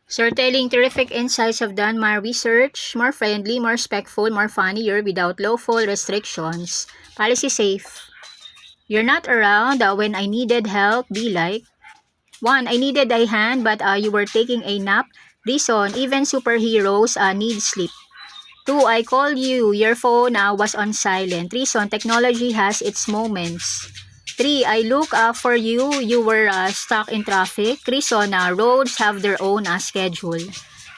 So telling terrific insights have done my research, more friendly, more respectful, more funnier, without lawful restrictions. Policy safe. You're not around when I needed help, be like. 1. I needed a hand but you were taking a nap. Reason, even superheroes need sleep. 2. I called you, your phone was on silent. Reason, technology has its moments. 3. I look for you, you were stuck in traffic. Reason, roads have their own schedule.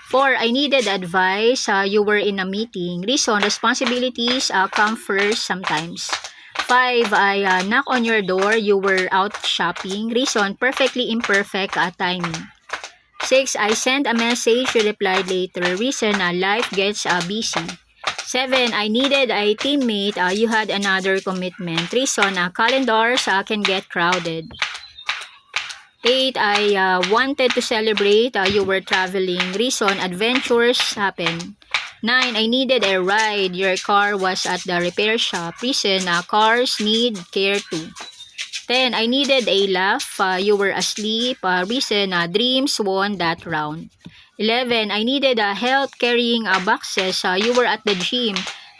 4. I needed advice, you were in a meeting. Reason, responsibilities come first sometimes. 5. I knock on your door, you were out shopping. Reason, perfectly imperfect timing. 6. I sent a message, you replied later. Reason, life gets busy. 7. I needed a teammate, you had another commitment. Reason, calendars can get crowded. 8. I wanted to celebrate, you were traveling. Reason, adventures happen. 9. I needed a ride, your car was at the repair shop. Reason, cars need care too. 10. I needed a laugh, you were asleep. Reason, dreams won that round. 11. I needed help carrying boxes, you were at the gym.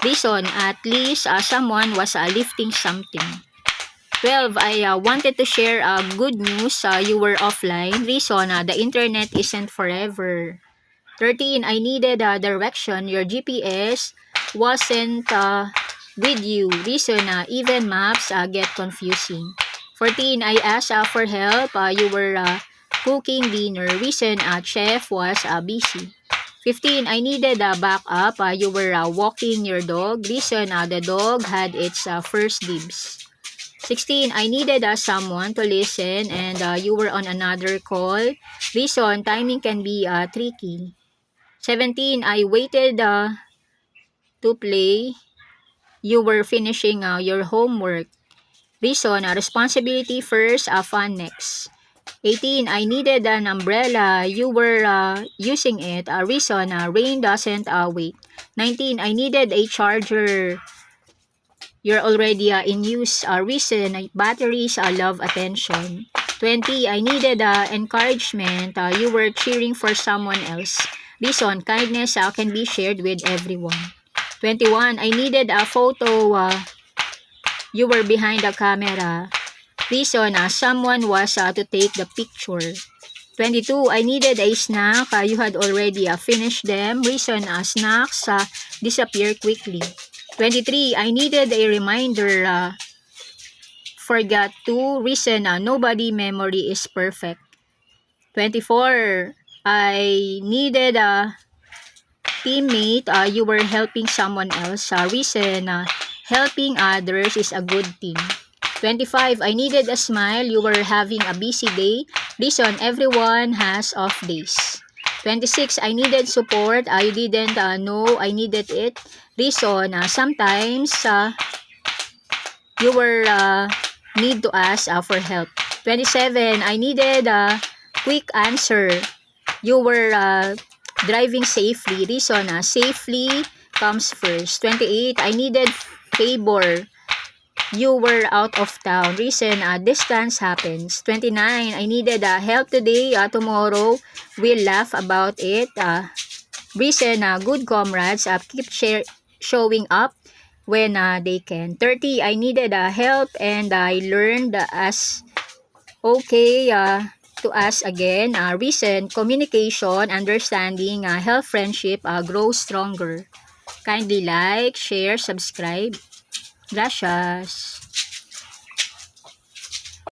Reason, at least someone was lifting something. 12. I wanted to share good news, you were offline. Reason, the internet isn't forever. 13. I needed direction, your GPS wasn't with you. Reason, even maps get confusing. 14. I asked for help, you were cooking dinner. Reason, chef was busy. 15. I needed a backup, you were walking your dog. Reason, the dog had its first dibs. 16. I needed someone to listen and you were on another call. Reason, timing can be tricky. 17. I waited to play. You were finishing your homework. Reason, responsibility first, fun next. 18. I needed an umbrella. You were using it. Reason, rain doesn't wait. 19. I needed a charger. You're already in use. Reason, batteries love attention. 20. I needed encouragement. You were cheering for someone else. Reason, kindness can be shared with everyone. 21. I needed a photo. You were behind the camera. Reason, someone was to take the picture. 22. I needed a snack. You had already finished them. Reason, snacks disappear quickly. 23. I needed a reminder. Forgot to. Reason, nobody memory is perfect. 24. I needed a teammate. You were helping someone else. Reason, helping others is a good thing. 25. I needed a smile. You were having a busy day. Reason, everyone has off days. 26. I needed support. You didn't know I needed it. Reason, sometimes you were need to ask for help. 27. I needed a quick answer. You were driving safely. Reason, safely comes first. 28. I needed favor. You were out of town. Reason, distance happens. 29. I needed help today. Tomorrow, we'll laugh about it. Reason, good comrades keep showing up when they can. 30. I needed help and I learned as okay to ask again. Reason, communication, understanding, help friendship grow stronger. Kindly like, share, subscribe. Gracias.